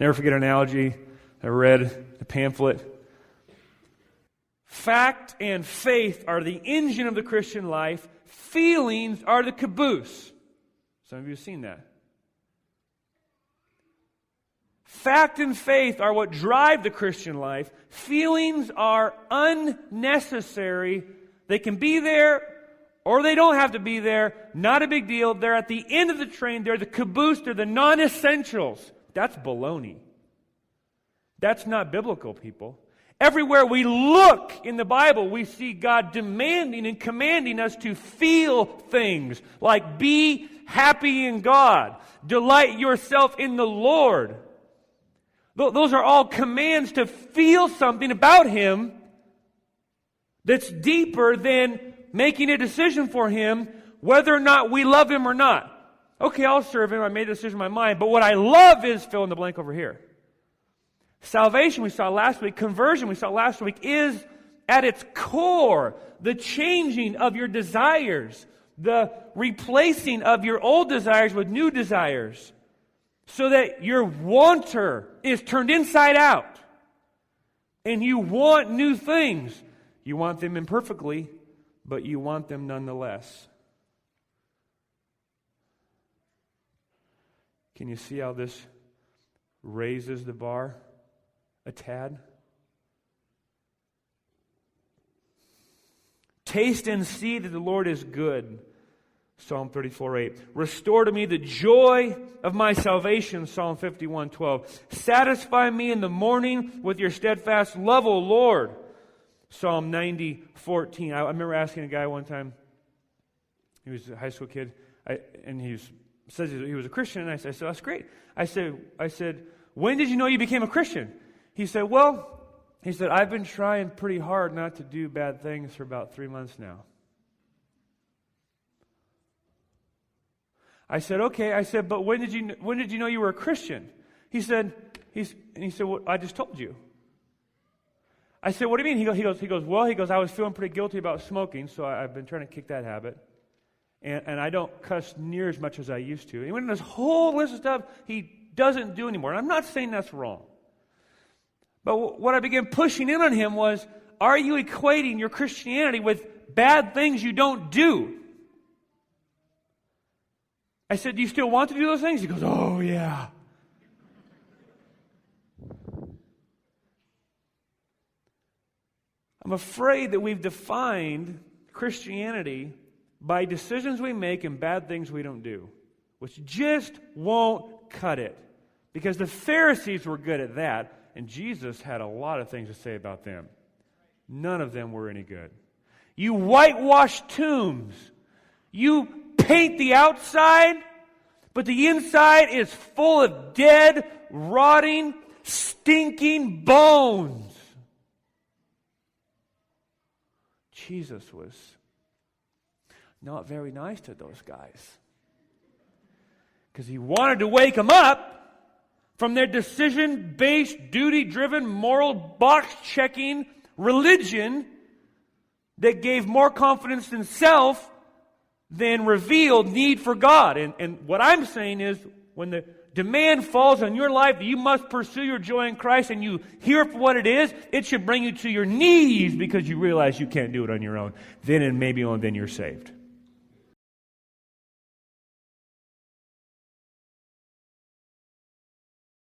Never forget an analogy I read, the pamphlet. Fact and faith are the engine of the Christian life. Feelings are the caboose. Some of you have seen that. Fact and faith are what drive the Christian life. Feelings are unnecessary. They can be there or they don't have to be there. Not a big deal. They're at the end of the train. They're the caboose. They're the non-essentials. That's baloney. That's not biblical, people. Everywhere we look in the Bible, we see God demanding and commanding us to feel things like be happy in God, delight yourself in the Lord. Those are all commands to feel something about Him that's deeper than making a decision for Him, whether or not we love Him or not. Okay, I'll serve Him. I made a decision in my mind. But what I love is fill in the blank over here. Salvation, we saw last week. Conversion, we saw last week, is at its core the changing of your desires, the replacing of your old desires with new desires, so that your wanter is turned inside out. And you want new things. You want them imperfectly, but you want them nonetheless. Can you see how this raises the bar a tad? Taste and see that the Lord is good. Psalm 34:8. Restore to me the joy of my salvation. Psalm 51:12. Satisfy me in the morning with your steadfast love, O Lord. Psalm 90:14. I remember asking a guy one time. He was a high school kid, and he says he was a Christian. And I said, "That's great." I said, "When did you know you became a Christian?" He said, "I've been trying pretty hard not to do bad things for about 3 months now." I said, "Okay." I said, "But when did you know you were a Christian?" He said, "Well, I just told you." I said, "What do you mean?" He goes, "I was feeling pretty guilty about smoking, so I've been trying to kick that habit. And I don't cuss near as much as I used to." And he went in this whole list of stuff he doesn't do anymore. And I'm not saying that's wrong. But what I began pushing in on him was, are you equating your Christianity with bad things you don't do? I said, "Do you still want to do those things?" He goes, "Oh, yeah." I'm afraid that we've defined Christianity by decisions we make and bad things we don't do, which just won't cut it. Because the Pharisees were good at that, and Jesus had a lot of things to say about them. None of them were any good. You whitewash tombs. You paint the outside, but the inside is full of dead, rotting, stinking bones. Jesus was not very nice to those guys, because He wanted to wake them up from their decision-based, duty-driven, moral box-checking religion that gave more confidence in self than revealed need for God. And what I'm saying is, when the demand falls on your life that you must pursue your joy in Christ, and you hear for what it is, it should bring you to your knees, because you realize you can't do it on your own. Then and maybe only then you're saved.